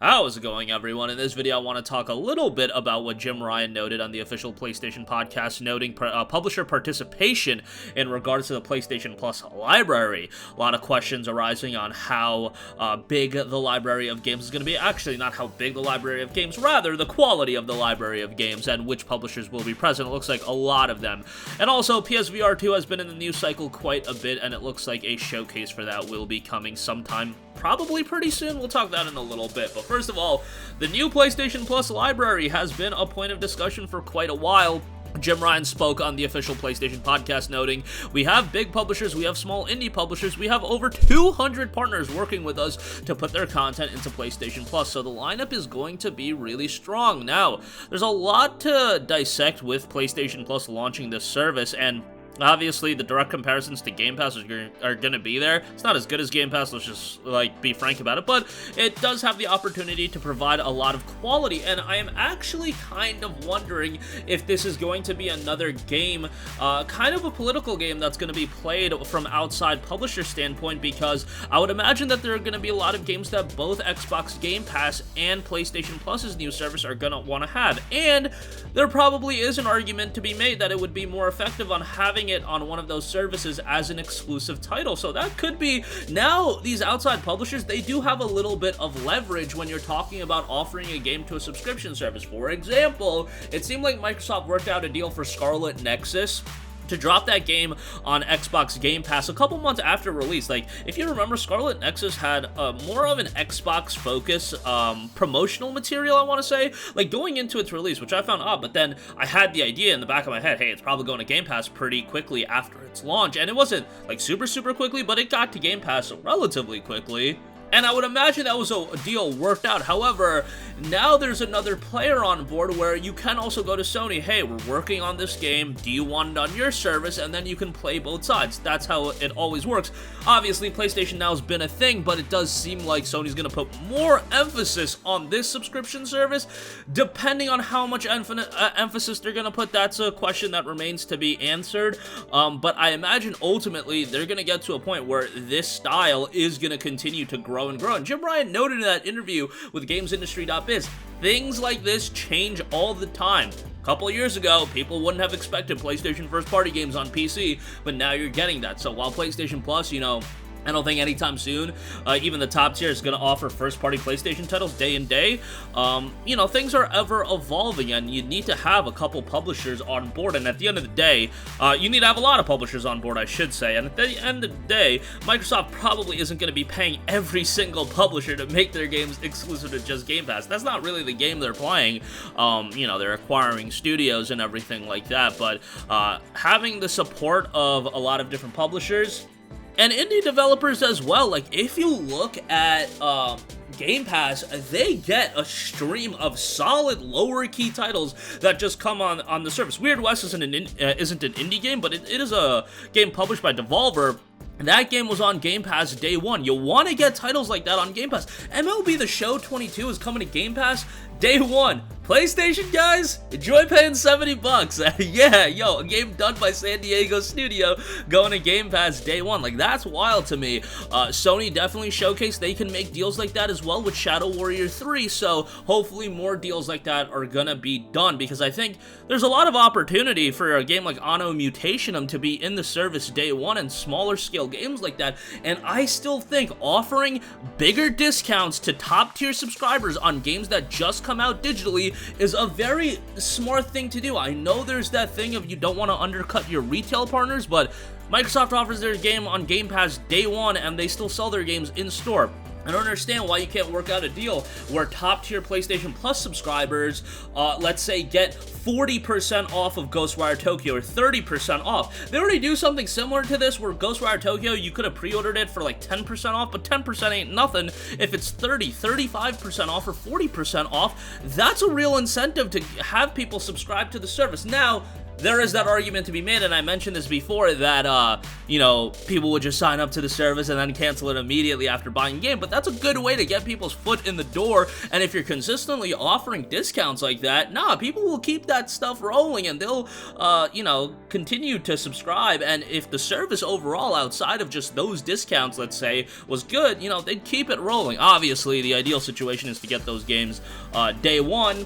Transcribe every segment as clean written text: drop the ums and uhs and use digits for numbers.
How's it going, everyone? In this video, I want to talk a little bit about what Jim Ryan noted on the official PlayStation podcast, noting publisher participation in regards to the PlayStation Plus library. A lot of questions arising on how big the library of games is going to be. Actually, not how big the library of games, rather the quality of the library of games and which publishers will be present. It looks like a lot of them. And also, PSVR 2 has been in the news cycle quite a bit, and it looks like a showcase for that will be coming sometime probably pretty soon. We'll talk that in a little bit. But first of all, the new PlayStation Plus library has been a point of discussion for quite a while. Jim Ryan spoke on the official PlayStation podcast noting, we have big publishers, we have small indie publishers, we have over 200 partners working with us to put their content into PlayStation Plus, so the lineup is going to be really strong. Now, there's a lot to dissect with PlayStation Plus launching this service, and obviously, the direct comparisons to Game Pass are going to be there. It's not as good as Game Pass, let's just, be frank about it, but it does have the opportunity to provide a lot of quality, and I am actually kind of wondering if this is going to be another game, kind of a political game that's going to be played from outside publisher standpoint, because I would imagine that there are going to be a lot of games that both Xbox Game Pass and PlayStation Plus's new service are going to want to have, and there probably is an argument to be made that it would be more effective on having it on one of those services as an exclusive title. So that could be, now these outside publishers, they do have a little bit of leverage when you're talking about offering a game to a subscription service. For example, it seemed like Microsoft worked out a deal for Scarlet Nexus to drop that game on Xbox Game Pass a couple months after release. Like, if you remember, Scarlet Nexus had more of an Xbox focus promotional material, I want to say, like going into its release, which I found odd, but then I had the idea in the back of my head, hey, it's probably going to Game Pass pretty quickly after its launch, and it wasn't like super quickly, but it got to Game Pass relatively quickly. And I would imagine that was a deal worked out. However, now there's another player on board where you can also go to Sony, hey, we're working on this game, do you want it on your service? And then you can play both sides. That's how it always works. Obviously, PlayStation Now has been a thing, but it does seem like Sony's going to put more emphasis on this subscription service. Depending on how much emphasis they're going to put, that's a question that remains to be answered. But I imagine ultimately they're going to get to a point where this style is going to continue to grow and grow. And Jim Ryan noted in that interview with GamesIndustry.biz, things like this change all the time. A couple of years ago, people wouldn't have expected PlayStation first-party games on PC, but now you're getting that. So while PlayStation Plus, I don't think anytime soon, even the top tier is going to offer first-party PlayStation titles day in day. Things are ever evolving, and you need to have a couple publishers on board, and at the end of the day, you need to have a lot of publishers on board, I should say, and at the end of the day, Microsoft probably isn't going to be paying every single publisher to make their games exclusive to just Game Pass. That's not really the game they're playing. They're acquiring studios and everything like that, but having the support of a lot of different publishers and indie developers as well. Like, if you look at Game Pass, they get a stream of solid lower key titles that just come on the service. Weird West isn't an indie game, but it is a game published by Devolver. That game was on Game Pass day one. You want to get titles like that on Game Pass. MLB The Show 22 is coming to Game Pass day one. PlayStation guys, enjoy paying $70. Yeah, a game done by San Diego studio going to Game Pass day one. Like, that's wild to me. Sony definitely showcased they can make deals like that as well with Shadow Warrior 3, so hopefully more deals like that are gonna be done, because I think there's a lot of opportunity for a game like Anno Mutationum to be in the service day one and smaller scale games like that, and I still think offering bigger discounts to top tier subscribers on games that just come out digitally is a very smart thing to do. I know there's that thing of you don't want to undercut your retail partners, but Microsoft offers their game on Game Pass day one and they still sell their games in store. I don't understand why you can't work out a deal where top-tier PlayStation Plus subscribers, let's say, get 40% off of Ghostwire Tokyo or 30% off. They already do something similar to this where Ghostwire Tokyo, you could have pre-ordered it for like 10% off, but 10% ain't nothing. If it's 35% off, or 40% off, that's a real incentive to have people subscribe to the service. Now, there is that argument to be made, and I mentioned this before, that, you know, people would just sign up to the service and then cancel it immediately after buying a game, but that's a good way to get people's foot in the door, and if you're consistently offering discounts like that, nah, people will keep that stuff rolling, and they'll, you know, continue to subscribe, and if the service overall, outside of just those discounts, let's say, was good, you know, they'd keep it rolling. Obviously, the ideal situation is to get those games, day one.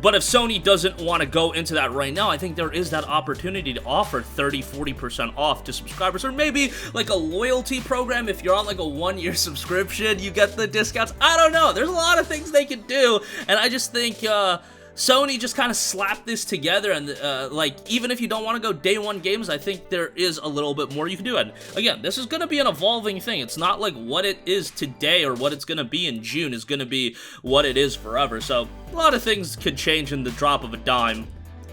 But if Sony doesn't want to go into that right now, I think there is that opportunity to offer 30-40% off to subscribers, or maybe like a loyalty program. If you're on like a 1-year subscription, you get the discounts. I don't know. There's a lot of things they can do, and I just think Sony just kind of slapped this together, and like, even if you don't want to go day one games, I think there is a little bit more you can do. And again, this is going to be an evolving thing. It's not like what it is today or what it's going to be in June is going to be what it is forever. So a lot of things could change in the drop of a dime.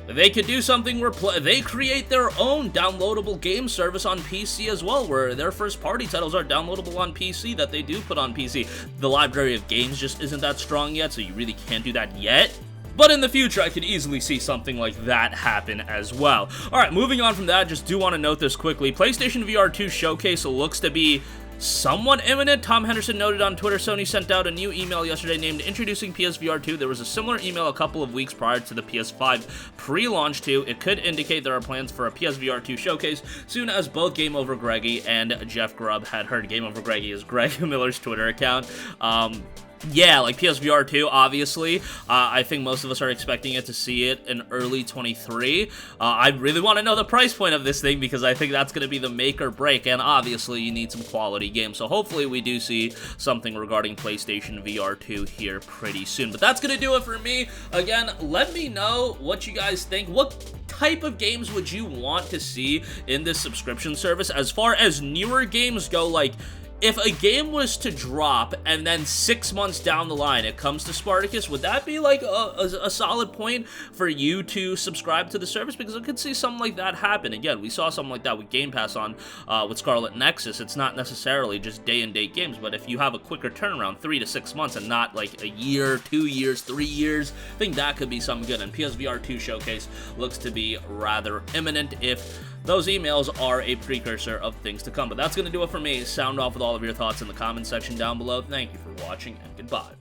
They could do something where they create their own downloadable game service on PC as well, where their first-party titles are downloadable on PC that they do put on PC. The library of games just isn't that strong yet, so you really can't do that yet. But in the future, I could easily see something like that happen as well. Alright, moving on from that, just do want to note this quickly. PlayStation VR 2 Showcase looks to be somewhat imminent. Tom Henderson noted on Twitter, Sony sent out a new email yesterday named Introducing PSVR 2. There was a similar email a couple of weeks prior to the PS5 pre-launch 2. It could indicate there are plans for a PSVR 2 showcase soon as both Game Over Greggy and Jeff Grubb had heard. Game Over Greggy is Greg Miller's Twitter account. Yeah, like PSVR 2, obviously. I think most of us are expecting it to see it in early 23. I really want to know the price point of this thing because I think that's going to be the make or break, and obviously you need some quality games. So hopefully we do see something regarding PlayStation VR 2 here pretty soon. But that's going to do it for me. Again, let me know what you guys think. What type of games would you want to see in this subscription service? As far as newer games go, like, if a game was to drop and then 6 months down the line it comes to Spartacus, would that be like a solid point for you to subscribe to the service? Because I could see something like that happen. Again, we saw something like that with Game Pass on with Scarlet Nexus. It's not necessarily just day-and-date games, but if you have a quicker turnaround, 3 to 6 months, and not like a year, 2 years, 3 years, I think that could be something good. And PSVR 2 Showcase looks to be rather imminent if those emails are a precursor of things to come. But that's going to do it for me. Sound off with all of your thoughts in the comment section down below. Thank you for watching, and goodbye.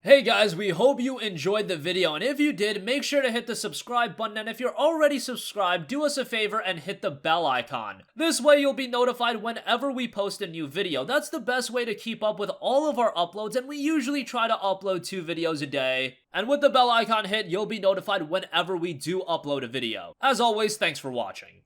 Hey guys, we hope you enjoyed the video, and if you did, make sure to hit the subscribe button, and if you're already subscribed, do us a favor and hit the bell icon. This way you'll be notified whenever we post a new video. That's the best way to keep up with all of our uploads, and we usually try to upload 2 videos a day. And with the bell icon hit, you'll be notified whenever we do upload a video. As always, thanks for watching.